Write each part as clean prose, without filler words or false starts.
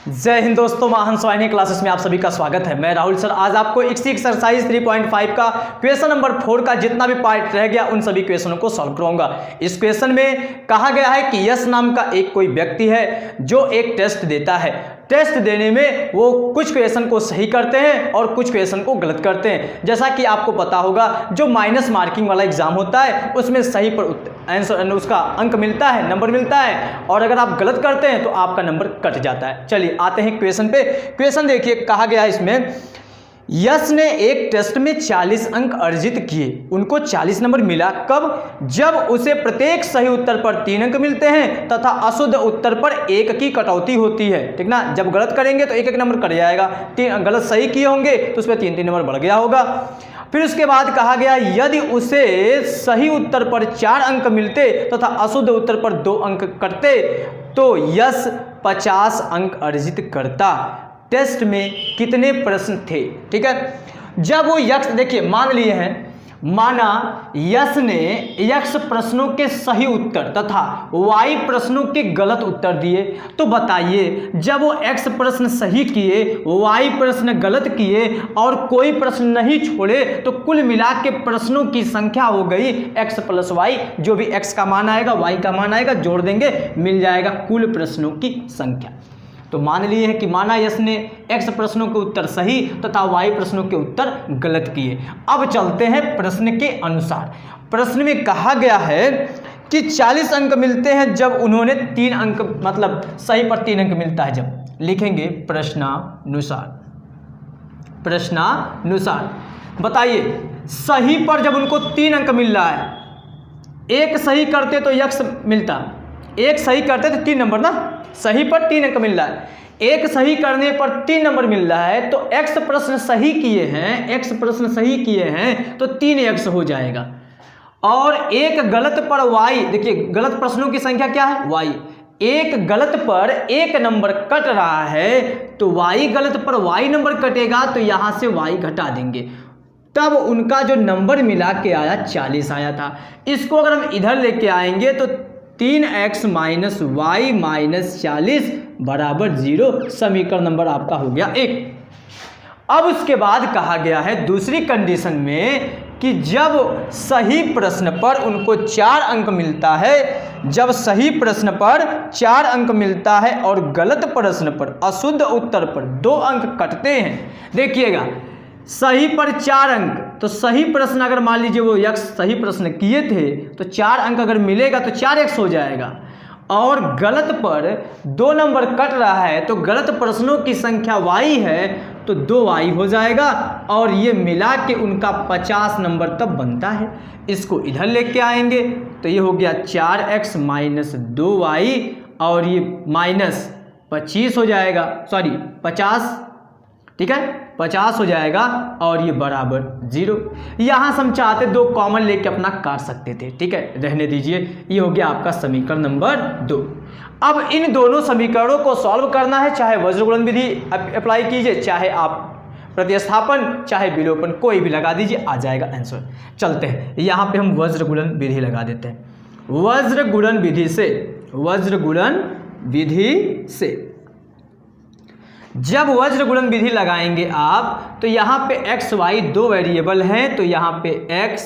जय हिंद दोस्तों, महान स्वाइनी क्लासेस में आप सभी का स्वागत है। मैं राहुल सर आज आपको इसी एक्सरसाइज 3.5 का क्वेश्चन नंबर 4 का जितना भी पार्ट रह गया उन सभी क्वेश्चनों को सॉल्व कराऊंगा। इस क्वेश्चन में कहा गया है कि यश नाम का एक कोई व्यक्ति है जो एक टेस्ट देता है। टेस्ट देने में वो कुछ क्वेश्चन को सही करते हैं और कुछ क्वेश्चन को गलत करते हैं। जैसा कि आपको पता होगा जो माइनस मार्किंग वाला एग्जाम होता है उसमें सही पर आंसर उसका अंक मिलता है, नंबर मिलता है, और अगर आप गलत करते हैं तो आपका नंबर कट जाता है। चलिए आते हैं क्वेश्चन पे। क्वेश्चन देखिए, कहा गया है इसमें यश ने एक टेस्ट में 40 अंक अर्जित किए। उनको 40 नंबर मिला कब? जब उसे प्रत्येक सही उत्तर पर 3 अंक मिलते हैं तथा अशुद्ध उत्तर पर 1 की कटौती होती है। ठीक ना, जब गलत करेंगे तो 1 नंबर कट जाएगा, गलत सही किए होंगे तो उस पर 3 नंबर बढ़ गया होगा। फिर उसके बाद कहा गया यदि उसे सही उत्तर पर 4 अंक मिलते तथा अशुद्ध उत्तर पर 2 अंक कटते तो यश 50 अंक अर्जित करता। टेस्ट में कितने प्रश्न थे? ठीक है, जब वो यक्ष देखिए मान लिए हैं, माना यश ने यक्ष प्रश्नों के सही उत्तर तथा वाई प्रश्नों के गलत उत्तर दिए, तो बताइए जब वो एक्स प्रश्न सही किए, वाई प्रश्न गलत किए और कोई प्रश्न नहीं छोड़े तो कुल मिला के प्रश्नों की संख्या हो गई एक्स प्लस वाई। जो भी एक्स का मान आएगा वाई का मान आएगा, जोड़ देंगे, मिल जाएगा कुल प्रश्नों की संख्या। तो मान लिए हैं कि माना यश ने एक्स प्रश्नों के उत्तर सही तथा वाई प्रश्नों के उत्तर गलत किए। अब चलते हैं प्रश्न के अनुसार। प्रश्न में कहा गया है कि 40 अंक मिलते हैं जब उन्होंने 3 अंक मतलब सही पर 3 अंक मिलता है जब। लिखेंगे प्रश्नानुसार। प्रश्नानुसार बताइए सही पर जब उनको 3 अंक मिल रहा है, एक सही करते तो यक्ष मिलता, एक सही करते तो 3 नंबर ना, सही पर 3 अंक मिल रहा है, एक सही करने पर 3 नंबर मिल रहा है तो एक्स प्रश्न सही किए हैं, एक्स प्रश्न सही किए हैं तो 3 एक्स हो जाएगा। और एक गलत पर वाई, देखिए गलत प्रश्नों की संख्या क्या है? वाई। एक गलत पर 1 नंबर कट रहा है तो वाई गलत पर वाई नंबर कटेगा तो यहां से वाई घटा देंगे, तब उनका जो नंबर मिला के आया 40 आया था। इसको अगर हम इधर लेके आएंगे तो 3x माइनस वाई माइनस 40 बराबर 0। समीकरण नंबर आपका हो गया 1। अब उसके बाद कहा गया है दूसरी कंडीशन में कि जब सही प्रश्न पर उनको 4 अंक मिलता है, जब सही प्रश्न पर 4 अंक मिलता है और गलत प्रश्न पर अशुद्ध उत्तर पर 2 अंक कटते हैं। देखिएगा सही पर 4 अंक, तो सही प्रश्न अगर मान लीजिए वो यक्ष सही प्रश्न किए थे तो 4 अंक अगर मिलेगा तो 4x हो जाएगा, और गलत पर 2 नंबर कट रहा है तो गलत प्रश्नों की संख्या y है तो 2y हो जाएगा, और ये मिला के उनका 50 नंबर तब बनता है। इसको इधर लेके आएंगे तो ये हो गया 4x माइनस 2y और ये माइनस 25 हो जाएगा, सॉरी 50, ठीक है 50 हो जाएगा और ये बराबर 0। यहाँ से हम चाहते 2 कॉमन लेके अपना काट सकते थे, ठीक है रहने दीजिए। ये हो गया आपका समीकरण नंबर 2। अब इन दोनों समीकरणों को सॉल्व करना है, चाहे वज्रगुणन विधि अप्लाई कीजिए, चाहे आप प्रतिस्थापन, चाहे विलोपन, कोई भी लगा दीजिए, आ जाएगा आंसर। चलते हैं यहाँ पे हम वज्रगुणन विधि लगा देते हैं। वज्रगुणन विधि से, वज्रगुणन विधि से जब वज्रगुणन विधि लगाएंगे आप तो यहाँ पे x y 2 वेरिएबल हैं, तो यहाँ पे x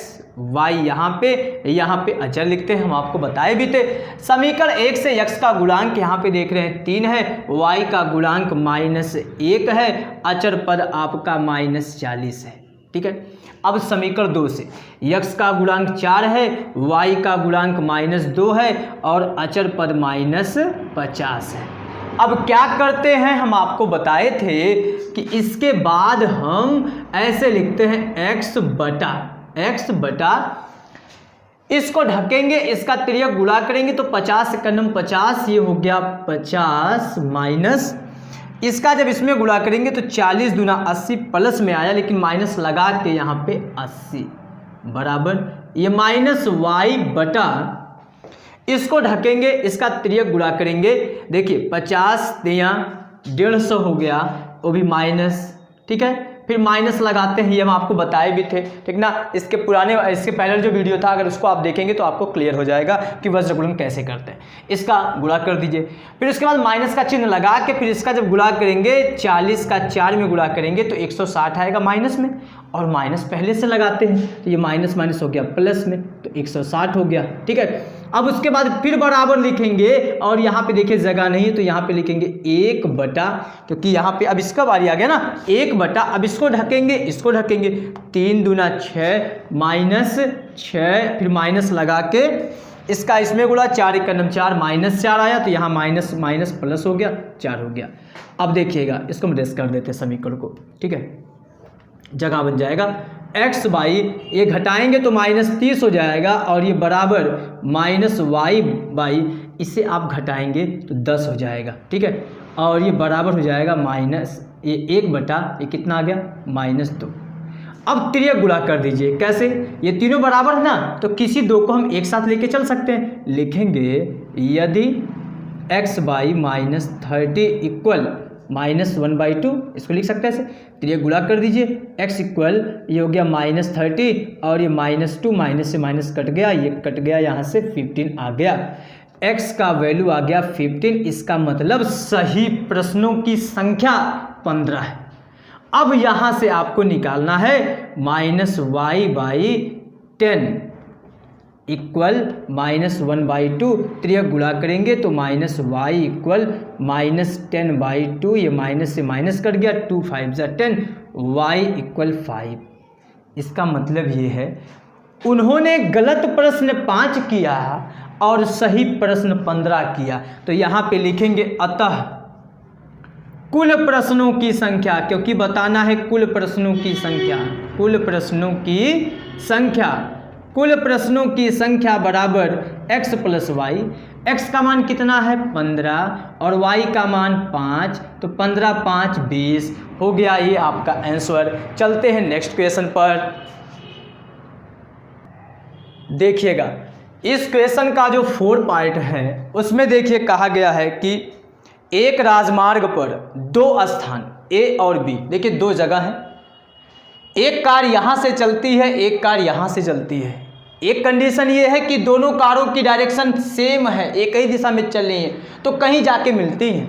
y यहाँ पे अचर लिखते हैं, हम आपको बताए भी थे। समीकरण 1 से x का गुणांक यहाँ पे देख रहे हैं 3 है, y का गुणांक -1 है, अचर पद आपका -40 है, ठीक है। अब समीकरण 2 से x का गुणांक 4 है, y का गुणांक -2 है और अचर पद -50 है। अब क्या करते हैं, हम आपको बताए थे कि इसके बाद हम ऐसे लिखते हैं x बटा, इसको ढकेंगे, इसका तिर्यक गुणा करेंगे तो 50 से कन्नम 50, ये हो गया 50 माइनस, इसका जब इसमें गुणा करेंगे तो 40 दूना 80 प्लस में आया लेकिन माइनस लगा के यहाँ पे 80 बराबर ये माइनस वाई बटा, इसको ढकेंगे, इसका तिर्यक गुणा करेंगे, देखिए 50 दिया 150 हो गया, वो भी माइनस, ठीक है फिर माइनस लगाते हैं, ये हम आपको बताए भी थे, ठीक ना। इसके पहले जो वीडियो था अगर उसको आप देखेंगे तो आपको क्लियर हो जाएगा कि वज्र गुणन कैसे करते हैं। इसका गुणा कर दीजिए, फिर उसके बाद माइनस का चिन्ह लगा के फिर इसका जब गुणा करेंगे 40 का 4 में गुणा करेंगे तो 160 आएगा माइनस में, और माइनस पहले से लगाते हैं तो ये माइनस माइनस हो गया प्लस में, तो 160 हो गया, ठीक है। अब उसके बाद फिर बराबर लिखेंगे, और यहाँ पे देखिए जगह नहीं है तो यहाँ पे लिखेंगे 1 बटा, क्योंकि यहाँ पे अब इसका बारी आ गया ना, 1 बटा, अब इसको ढकेंगे इसको ढकेंगे, 3 दूना 6 माइनस 6, फिर माइनस लगा के इसका इसमें गुणा, 4 1 4 माइनस 4 आया, तो यहाँ माइनस माइनस प्लस हो गया, 4 हो गया। अब देखिएगा इसको हम रेस कर देते हैं समीकरण को, ठीक है। जगह बन जाएगा x बाई, ये घटाएंगे तो माइनस 30 हो जाएगा, और ये बराबर माइनस वाई बाई, इसे आप घटाएंगे तो 10 हो जाएगा, ठीक है। और ये बराबर हो जाएगा माइनस, ये 1 बटा, ये कितना आ गया -2। अब तिर्यक गुणा कर दीजिए, कैसे, ये तीनों बराबर है ना, तो किसी दो को हम एक साथ लेके चल सकते हैं। लिखेंगे यदि x बाई -30 इक्वल -1/2, इसको लिख सकते हैं ऐसे, तो ये गुणा कर दीजिए, x इक्वल ये हो गया -30, और ये -2 माइनस से माइनस कट गया, ये कट गया, यहाँ से 15 आ गया, x का वैल्यू आ गया 15। इसका मतलब सही प्रश्नों की संख्या 15 है। अब यहाँ से आपको निकालना है -y/10 इक्वल -1/2, तिर्यक गुणा करेंगे तो -y इक्वल -10/2, ये माइनस से माइनस कट गया, 2 5 10, y इक्वल 5। इसका मतलब ये है उन्होंने गलत प्रश्न 5 किया और सही प्रश्न 15 किया। तो यहाँ पे लिखेंगे अतः कुल प्रश्नों की संख्या, क्योंकि बताना है कुल प्रश्नों की संख्या, कुल प्रश्नों की संख्या बराबर x प्लस वाई। x का मान कितना है 15 और y का मान 5, तो 15 5 20 हो गया, ये आपका आंसर। चलते हैं नेक्स्ट क्वेश्चन पर। देखिएगा इस क्वेश्चन का जो 4 पार्ट है उसमें देखिए कहा गया है कि एक राजमार्ग पर 2 स्थान A और B, देखिए 2 जगह है, एक कार यहाँ से चलती है, एक कार यहाँ से चलती है। एक कंडीशन ये है कि दोनों कारों की डायरेक्शन सेम है, एक ही दिशा में चल रही है, तो कहीं जाके मिलती हैं।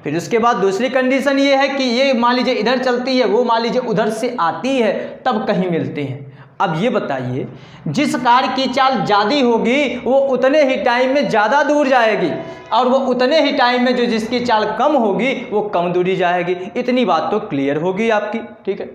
फिर उसके बाद दूसरी कंडीशन ये है कि ये मान लीजिए इधर चलती है, वो मान लीजिए उधर से आती है, तब कहीं मिलती हैं। अब ये बताइए जिस कार की चाल ज़्यादा होगी वो उतने ही टाइम में ज़्यादा दूर जाएगी, और वो उतने ही टाइम में जो जिसकी चाल कम होगी वो कम दूरी जाएगी। इतनी बात तो क्लियर होगी आपकी, ठीक है।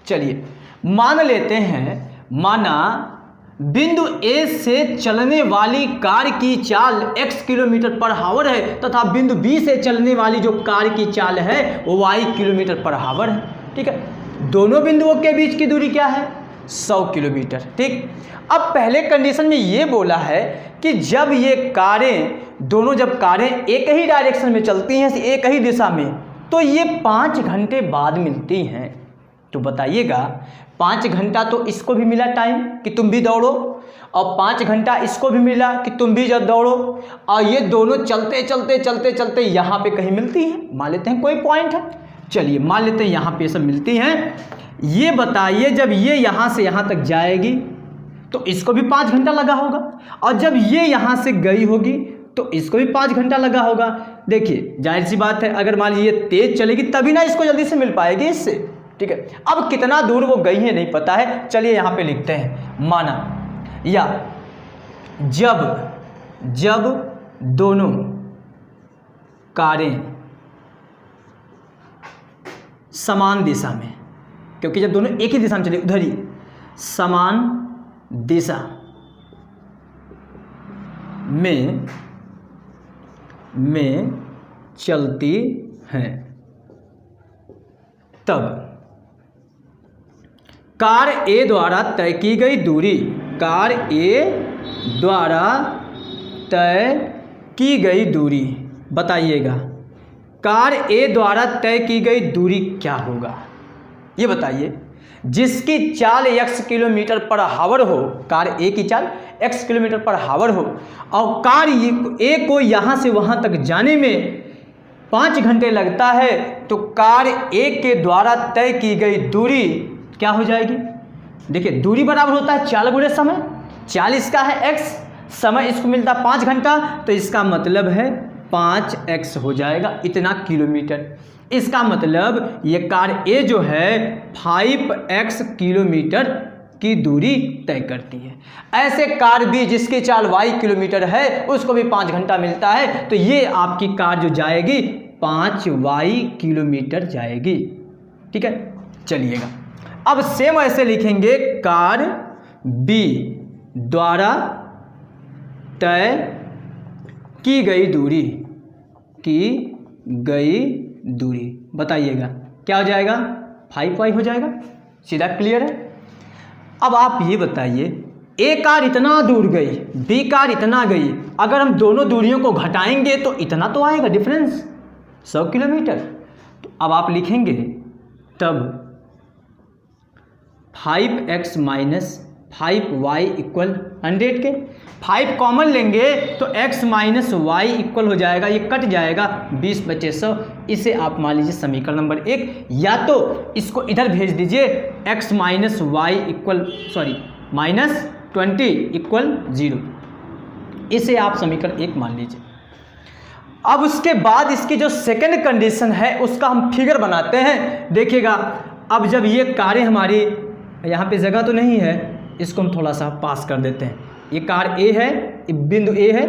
चलिए मान लेते हैं, माना बिंदु A से चलने वाली कार की चाल x किलोमीटर/आवर है तथा बिंदु B से चलने वाली जो कार की चाल है वो y किलोमीटर/आवर है, ठीक है। दोनों बिंदुओं के बीच की दूरी क्या है 100 किलोमीटर, ठीक। अब पहले कंडीशन में ये बोला है कि जब ये कारें दोनों जब कारें एक ही डायरेक्शन में चलती हैं, एक ही दिशा में, तो ये 5 घंटे बाद मिलती हैं। तो बताइएगा 5 घंटा तो इसको भी मिला टाइम कि तुम भी दौड़ो, और 5 घंटा इसको भी मिला कि तुम भी जब दौड़ो, और ये दोनों चलते चलते चलते चलते यहाँ पे कहीं मिलती हैं। मान लेते हैं कोई पॉइंट है, चलिए मान लेते हैं यहाँ पे सब मिलती हैं। ये बताइए जब ये यहाँ से यहाँ तक जाएगी तो इसको भी 5 घंटा लगा होगा, और जब ये यहाँ से गई होगी तो इसको भी 5 घंटा लगा होगा। देखिए जाहिर सी बात है, अगर मान लीजिए तेज चलेगी तभी ना इसको जल्दी से मिल पाएगी इससे, ठीक है। अब कितना दूर वो गई है नहीं पता है, चलिए यहाँ पे लिखते हैं, माना या जब दोनों कारें समान दिशा में, क्योंकि जब दोनों एक ही दिशा में चले, उधर ही समान दिशा में चलती हैं, तब कार A द्वारा तय की गई दूरी, कार A द्वारा तय की गई दूरी, बताइएगा कार A द्वारा तय की गई दूरी क्या होगा, ये बताइए। जिसकी चाल x किलोमीटर/आवर हो, कार A की चाल x किलोमीटर/आवर हो, और कार A को यहाँ से वहाँ तक जाने में 5 घंटे लगता है तो कार्य ए के द्वारा तय की गई दूरी क्या हो जाएगी? देखिए दूरी बराबर होता है 4 गुणे समय, 40 का है x, समय इसको मिलता है 5 घंटा, तो इसका मतलब है 5x हो जाएगा, इतना किलोमीटर। इसका मतलब ये कार ए जो है 5x किलोमीटर की दूरी तय करती है। ऐसे कार बी जिसकी चाल y किलोमीटर है उसको भी 5 घंटा मिलता है, तो ये आपकी कार जो जाएगी 5y किलोमीटर जाएगी। ठीक है, चलिएगा अब सेम ऐसे लिखेंगे, कार बी द्वारा तय की गई दूरी, बताइएगा क्या हो जाएगा? 5y हो जाएगा। सीधा क्लियर है। अब आप ये बताइए, ए कार इतना दूर गई, बी कार इतना गई, अगर हम दोनों दूरियों को घटाएंगे तो इतना तो आएगा डिफरेंस, 100 किलोमीटर। तो अब आप लिखेंगे तब 5x माइनस 5y इक्वल 100 के 5 कॉमन लेंगे तो x माइनस वाई इक्वल हो जाएगा, ये कट जाएगा, 20 बचे 100। इसे आप मान लीजिए समीकरण नंबर 1, या तो इसको इधर भेज दीजिए x minus y equal minus 20 equal 0, इसे आप समीकरण 1 मान लीजिए। अब उसके बाद इसकी जो सेकंड कंडीशन है उसका हम फिगर बनाते हैं। देखिएगा अब जब ये कारें हमारी, यहाँ पे जगह तो नहीं है, इसको हम थोड़ा सा पास कर देते हैं। ये कार ए है, बिंदु ए है,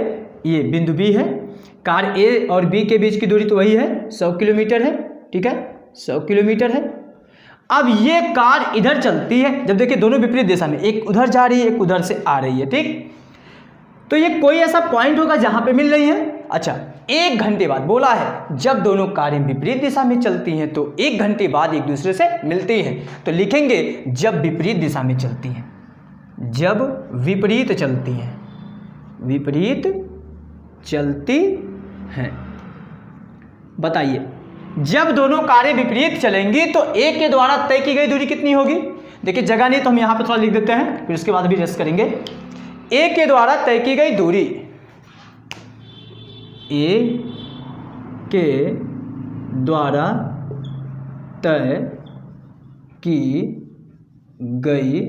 ये बिंदु बी है। कार ए और बी के बीच की दूरी तो वही है, 100 किलोमीटर है। ठीक है, 100 किलोमीटर है। अब ये कार इधर चलती है, जब देखिए दोनों विपरीत दिशा में, एक उधर जा रही है एक उधर से आ रही है। ठीक, तो ये कोई ऐसा पॉइंट होगा जहां पे मिल रही है। अच्छा, 1 घंटे बाद बोला है, जब दोनों कारें विपरीत दिशा में चलती हैं तो 1 घंटे बाद एक दूसरे से मिलती हैं। तो लिखेंगे जब विपरीत दिशा में चलती हैं, जब विपरीत चलती हैं, विपरीत चलती हैं। बताइए, जब दोनों कारें विपरीत चलेंगी तो ए के द्वारा तय की गई दूरी कितनी होगी? देखिए जगह नहीं तो हम यहाँ पे थोड़ा लिख देते हैं, फिर उसके बाद भी रेस्ट करेंगे। ए के द्वारा तय की गई दूरी, ए के द्वारा तय की गई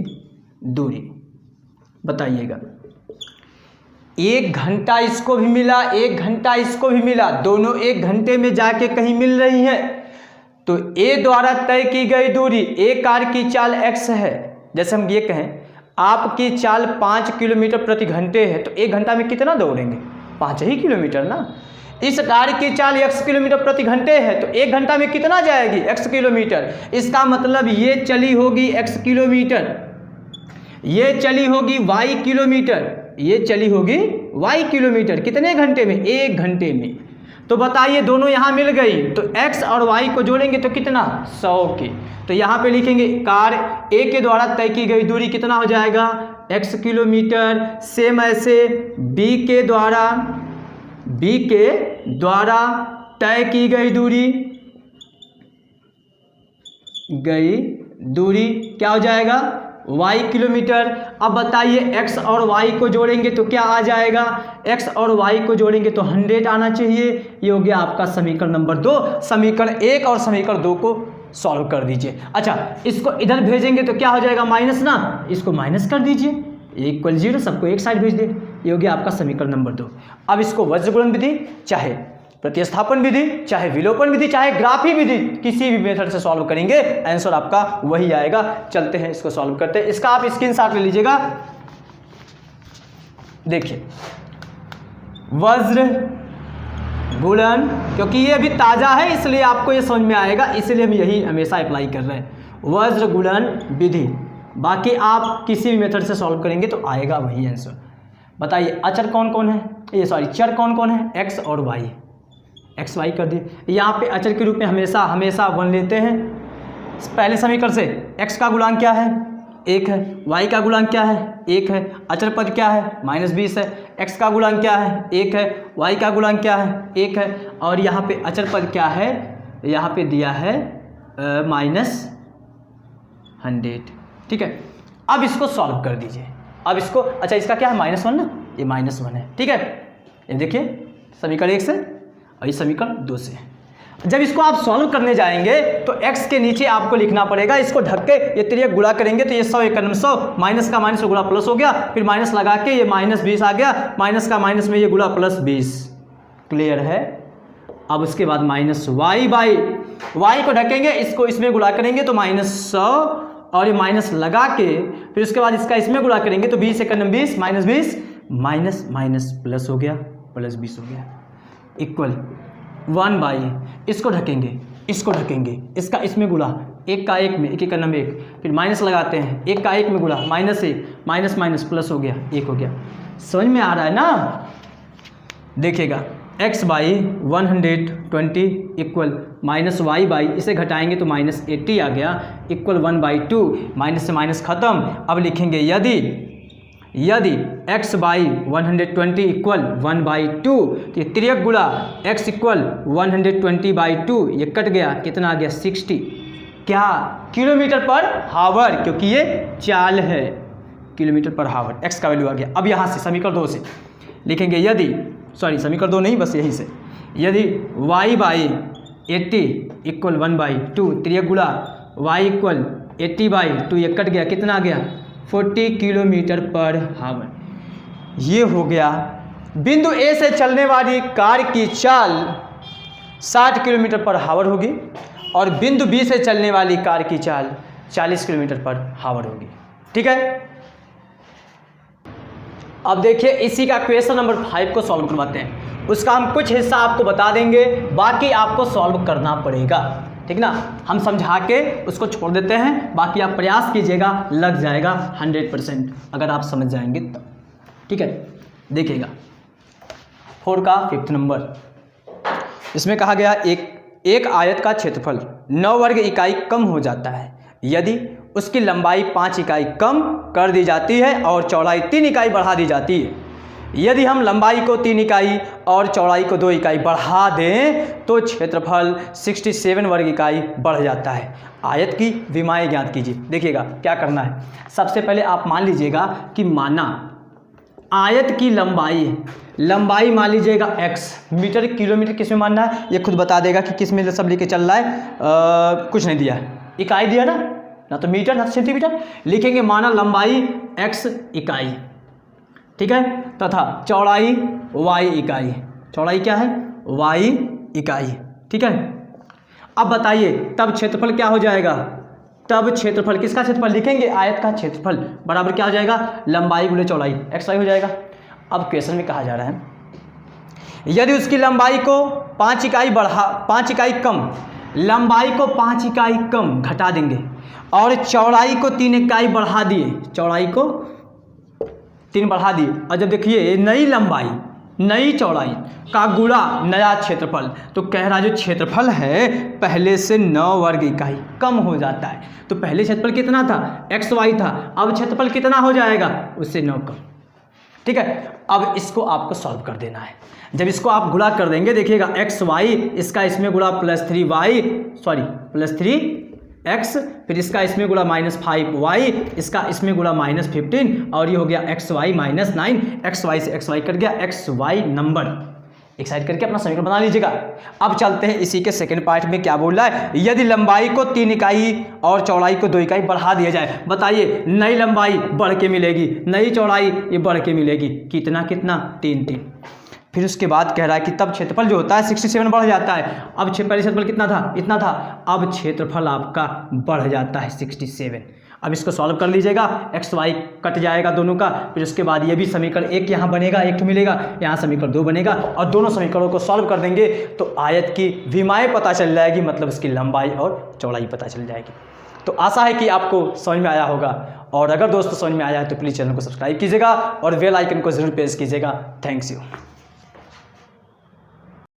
दूरी, बताइएगा। 1 घंटा इसको भी मिला, 1 घंटा इसको भी मिला, दोनों 1 घंटे में जाके कहीं मिल रही हैं। तो ए द्वारा तय की गई दूरी, ए कार की चाल x है। जैसे हम ये कहें आपकी चाल 5 किलोमीटर प्रति घंटे है, तो 1 घंटा में कितना दौड़ेंगे? 5 ही किलोमीटर ना। इस कार की चाल x किलोमीटर प्रति घंटे है, तो 1 घंटा में कितना जाएगी? x kilometre. इसका मतलब ये चली होगी x किलोमीटर, ये चली होगी y किलोमीटर, ये चली होगी y किलोमीटर। कितने घंटे में? 1 घंटे में। तो बताइए दोनों यहाँ मिल गई तो x और y को जोड़ेंगे तो कितना? 100 के। तो यहाँ पे लिखेंगे कार a के द्वारा तय की गई दूरी कितना हो जाएगा? x kilometre. सेम ऐसे b के द्वारा तय की गई दूरी क्या हो जाएगा? y kilometre. अब बताइए x और y को जोड़ेंगे तो क्या आ जाएगा? x और y को जोड़ेंगे तो 100 आना चाहिए। ये हो गया आपका समीकरण नंबर 2। समीकरण 1 और समीकरण 2 को सॉल्व कर दीजिए। अच्छा, इसको इधर भेजेंगे तो क्या हो जाएगा? माइनस ना, इसको माइनस कर दीजिए, इक्वल 0, सबको एक साइड भेज दे। ये हो गया आपका समीकरण नंबर 2। अब इसको वज्रगुणन विधि, चाहे प्रतिस्थापन विधि, चाहे विलोपन विधि, चाहे ग्राफी विधि, किसी भी मेथड से सॉल्व करेंगे आंसर आपका वही आएगा। चलते हैं इसको सॉल्व करते हैं। इसका आप स्क्रीनशॉट ले लीजिएगा। देखिए वज्र गुणन, क्योंकि ये अभी ताज़ा है इसलिए आपको ये समझ में आएगा, इसलिए हम यही हमेशा अप्लाई कर रहे हैं, वज्र गुणन विधि। बाकी आप किसी भी मेथड से सॉल्व करेंगे तो आएगा वही आंसर। बताइए अचर कौन कौन है, चर कौन कौन है? एक्स और वाई। एक्स वाई कर दिए। यहाँ पे अचर के रूप में हमेशा 1 लेते हैं। पहले समीकरण से x का गुणांक क्या है? 1 है। y का गुणांक क्या है? 1 है। अचर पद क्या है? -20 है। x का गुणांक क्या है? 1 है। y का गुणांक क्या है? 1 है। और यहाँ पे अचर पद क्या है? यहाँ पे दिया है -100। ठीक है, अब इसको सॉल्व कर दीजिए। अब इसको, अच्छा इसका क्या है? -1 ना, ये -1 है। ठीक है, ये देखिए समीकरण 1 से और ये समीकरण 2 से। जब इसको आप सॉल्व करने जाएंगे तो x के नीचे आपको लिखना पड़ेगा, इसको ढक के ये तिर्यक गुणा करेंगे तो ये 100 × 100 माइनस का माइनस में गुणा प्लस हो गया, फिर माइनस लगा के ये -20 आ गया, माइनस का माइनस में ये गुणा +20। क्लियर है? अब उसके बाद -y को ढकेंगे, इसको इसमें गुणा करेंगे तो -100 और ये माइनस लगा के फिर उसके बाद इसका इसमें गुणा करेंगे तो 20 × 20 -20 माइनस माइनस प्लस हो गया, +20 हो गया, इक्वल 1/, इसको ढकेंगे, इसका इसमें गुणा 1 का 1 में 1 × 1, फिर माइनस लगाते हैं 1 का 1 में गुणा -1 माइनस माइनस प्लस हो गया, 1 हो गया। समझ में आ रहा है ना? देखिएगा x/120 इक्वल -y/ इसे घटाएंगे तो -80 आ गया, इक्वल 1/2, माइनस से माइनस खत्म। अब लिखेंगे यदि x/120 इक्वल 1/2 तो ये तिर्यक गुणा x इक्वल 120/2, ये कट गया, कितना आ गया 60, क्या km/h, क्योंकि ये चाल है, km/h, x का वैल्यू आ गया। अब यहाँ से समीकरण 2 से लिखेंगे समीकरण 2 नहीं, बस यहीं से, यदि y/80 इक्वल 1/2 तिर्यक गुणा y इक्वल 80/2, ये कट गया, कितना आ गया 40 km/h। ये हो गया। बिंदु ए से चलने वाली कार की चाल 60 km/h होगी और बिंदु बी से चलने वाली कार की चाल 40 km/h होगी। ठीक है, अब देखिए इसी का क्वेश्चन नंबर 5 को सॉल्व करवाते हैं। उसका हम कुछ हिस्सा आपको बता देंगे, बाकी आपको सॉल्व करना पड़ेगा। ठीक ना, हम समझा के उसको छोड़ देते हैं, बाकी आप प्रयास कीजिएगा, लग जाएगा 100% अगर आप समझ जाएंगे तब। ठीक है, देखिएगा 4 का 5th नंबर, इसमें कहा गया एक आयत का क्षेत्रफल 9 वर्ग इकाई कम हो जाता है यदि उसकी लंबाई 5 इकाई कम कर दी जाती है और चौड़ाई 3 इकाई बढ़ा दी जाती है। यदि हम लंबाई को 3 इकाई और चौड़ाई को 2 इकाई बढ़ा दें तो क्षेत्रफल 67 वर्ग इकाई बढ़ जाता है। आयत की विमाएँ ज्ञात कीजिए। देखिएगा क्या करना है, सबसे पहले आप मान लीजिएगा कि माना आयत की लंबाई मान लीजिएगा x, मीटर किलोमीटर किस में मानना है ये खुद बता देगा कि किस में सब लेके चल रहा है। कुछ नहीं दिया है, इकाई दिया ना तो मीटर ना तो सेंटीमीटर। लिखेंगे माना लंबाई x इकाई, ठीक है, तथा चौड़ाई y इकाई। चौड़ाई क्या है? y इकाई। ठीक है, अब बताइए तब क्षेत्रफल क्या हो जाएगा? तब क्षेत्रफल किसका क्षेत्रफल लिखेंगे? आयत का क्षेत्रफल बराबर क्या हो जाएगा? लंबाई गुणे चौड़ाई xy हो जाएगा। अब क्वेश्चन में कहा जा रहा है यदि उसकी लंबाई को 5 इकाई कम, लंबाई को 5 इकाई कम घटा देंगे और चौड़ाई को 3 इकाई बढ़ा दिए, चौड़ाई को 3 बढ़ा दिए, और जब देखिए नई लंबाई नई चौड़ाई का गुणा नया क्षेत्रफल, तो कह रहा जो क्षेत्रफल है पहले से 9 वर्ग इकाई कम हो जाता है। तो पहले क्षेत्रफल कितना था? xy था, अब क्षेत्रफल कितना हो जाएगा? उससे 9 कम। ठीक है, अब इसको आपको सॉल्व कर देना है। जब इसको आप गुणा कर देंगे, देखिएगा xy, इसका इसमें गुणा +3x, फिर इसका इसमें गुणा -5y, इसका इसमें गुणा -15, और ये हो गया xy -9। xy से xy कट गया, xy नंबर एक साइड करके अपना समीकरण बना लीजिएगा। अब चलते हैं इसी के सेकंड पार्ट में। क्या बोल रहा है? यदि लंबाई को 3 इकाई और चौड़ाई को 2 इकाई बढ़ा दिया जाए। बताइए नई लंबाई बढ़ के मिलेगी, नई चौड़ाई ये बढ़ के मिलेगी, कितना 3। फिर उसके बाद कह रहा है कि तब क्षेत्रफल जो होता है 67 बढ़ जाता है। अब पहले क्षेत्रफल कितना था? इतना था, अब क्षेत्रफल आपका बढ़ जाता है 67। अब इसको सॉल्व कर लीजिएगा, xy कट जाएगा दोनों का, फिर उसके बाद ये भी समीकरण 1 यहाँ बनेगा, 1 मिलेगा, यहाँ समीकरण 2 बनेगा, और दोनों समीकरणों को सॉल्व कर देंगे तो आयत की विमाएँ पता चल जाएगी, मतलब उसकी लंबाई और चौड़ाई पता चल जाएगी। तो आशा है कि आपको समझ में आया होगा, और अगर दोस्तों समझ में आया है तो प्लीज़ चैनल को सब्सक्राइब कीजिएगा और बेल आइकन को ज़रूर प्रेस कीजिएगा। Thanks you.